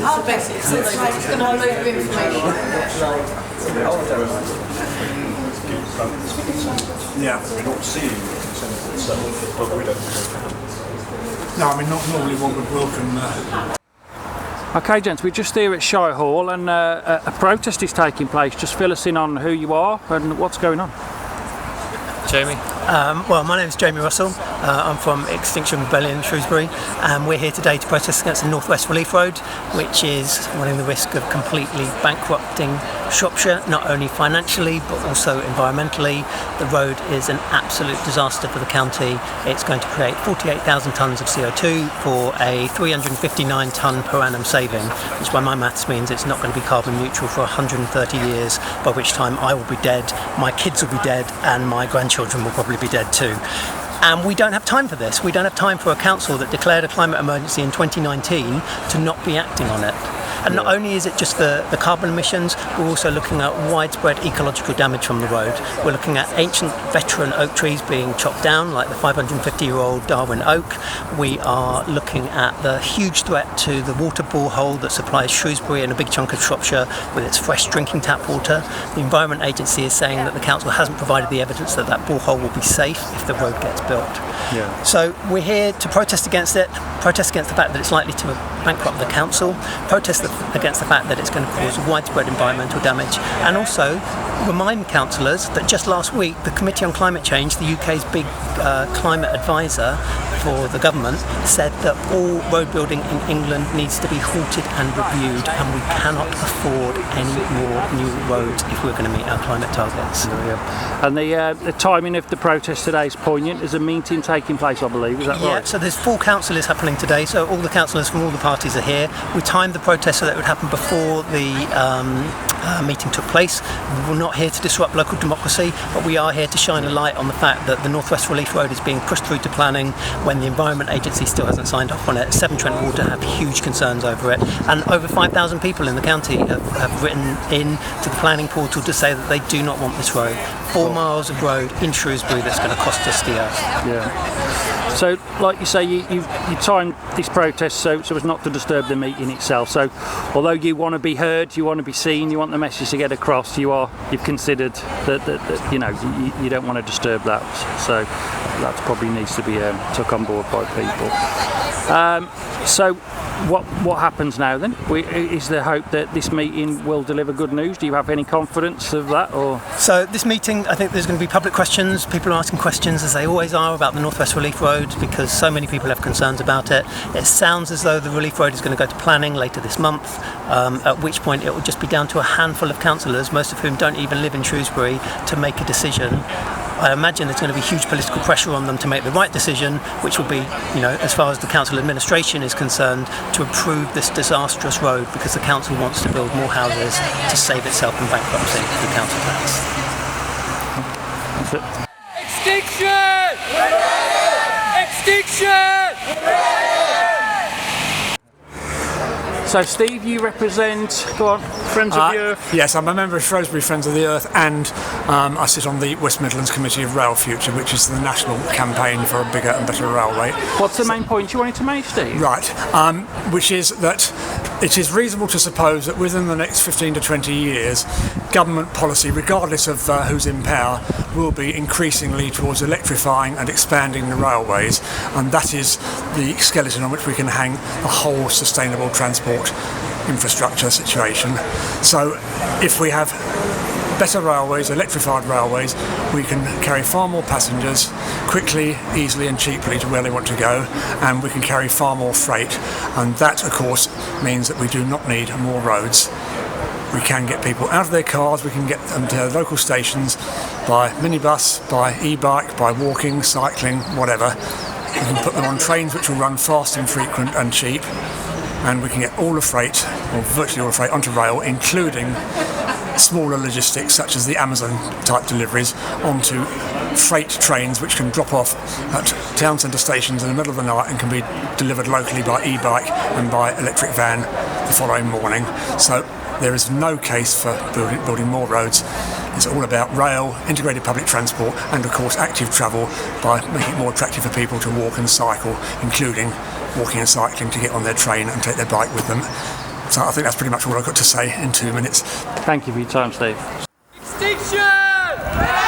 So basically, it's going to have a load of information. Yeah, we're not seeing the consent itself, but we don't. No, I mean, not normally one would welcome. Okay, gents, we're just here at Shirehall, and a protest is taking place. Just fill us in on who you are and what's going on. Jamie? Well, my name is Jamie Russell. I'm from Extinction Rebellion, Shrewsbury, and we're here today to protest against the North West Relief Road, which is running the risk of completely bankrupting Shropshire, not only financially but also environmentally. The road is an absolute disaster for the county. It's going to create 48,000 tonnes of CO2 for a 359 tonne per annum saving, which by my maths means it's not going to be carbon neutral for 130 years, by which time I will be dead, my kids will be dead, and my grandchildren will probably be dead too. And we don't have time for this. We don't have time for a council that declared a climate emergency in 2019 to not be acting on it. And not only is it just the carbon emissions, we're also looking at widespread ecological damage from the road. We're looking at ancient veteran oak trees being chopped down, like the 550-year-old Darwin oak. We are looking at the huge threat to the water borehole that supplies Shrewsbury and a big chunk of Shropshire with its fresh drinking tap water. The Environment Agency is saying that the council hasn't provided the evidence that that borehole will be safe if the road gets built. Yeah. So we're here to protest against it, protest against the fact that it's likely to bankrupt the council, protest against the fact that it's going to cause widespread environmental damage, and also remind councillors that just last week the Committee on Climate Change, the UK's big climate advisor for the government, said that all road building in England needs to be halted and reviewed, and we cannot afford any more new roads if we're going to meet our climate targets. And the timing of the protest today is poignant. There's a meeting taking place, I believe, is that right? Yeah, so there's 4 councillors happening today, so all the councillors from all the parties are here. We timed the protest so that it would happen before the meeting took place. We're not here to disrupt local democracy, but we are here to shine a light on the fact that the North West Relief Road is being pushed through to planning when the Environment Agency still hasn't signed off on it. Severn Trent Water have huge concerns over it, and over 5,000 people in the county have written in to the planning portal to say that they do not want this road. 4 miles of road in Shrewsbury that's going to cost us the earth. Yeah. So, like you say, you timed this protest so as not to disturb the meeting itself. So, although you want to be heard, you want to be seen, you want the message to get across, you've considered that you don't want to disturb that. So, that probably needs to be took on board by people. So, what happens now then? Is there hope that this meeting will deliver good news? Do you have any confidence of that? Or so this meeting, I think there's going to be public questions. People are asking questions, as they always are, about the North West Relief Road, because so many people have concerns about it. It sounds as though the Relief Road is going to go to planning later this month, at which point it will just be down to a handful of councillors, most of whom don't even live in Shrewsbury, to make a decision. I imagine there's going to be huge political pressure on them to make the right decision, which will be, as far as the council administration is concerned, to approve this disastrous road, because the council wants to build more houses to save itself from bankruptcy through council tax. Extinction! Extinction! So, Steve, you represent, go on, Friends of the Earth? Yes, I'm a member of Shrewsbury Friends of the Earth, and I sit on the West Midlands Committee of Rail Future, which is the national campaign for a bigger and better railway. What's the main point you wanted to make, Steve? Right, which is that it is reasonable to suppose that within the next 15 to 20 years, government policy, regardless of who's in power, will be increasingly towards electrifying and expanding the railways, and that is the skeleton on which we can hang the whole sustainable transport infrastructure situation. So if we have better railways, electrified railways, we can carry far more passengers quickly, easily and cheaply to where they want to go, and we can carry far more freight, and that of course means that we do not need more roads. We can get people out of their cars, we can get them to local stations by minibus, by e-bike, by walking, cycling, whatever. We can put them on trains which will run fast and frequent and cheap, and we can get all the freight, or virtually all the freight, onto rail, including smaller logistics such as the Amazon type deliveries, onto freight trains which can drop off at town centre stations in the middle of the night and can be delivered locally by e-bike and by electric van the following morning. So there is no case for building more roads. It's all about rail, integrated public transport, and of course active travel by making it more attractive for people to walk and cycle, including walking and cycling to get on their train and take their bike with them. So I think that's pretty much all I've got to say in 2 minutes. Thank you for your time, Steve. Extinction!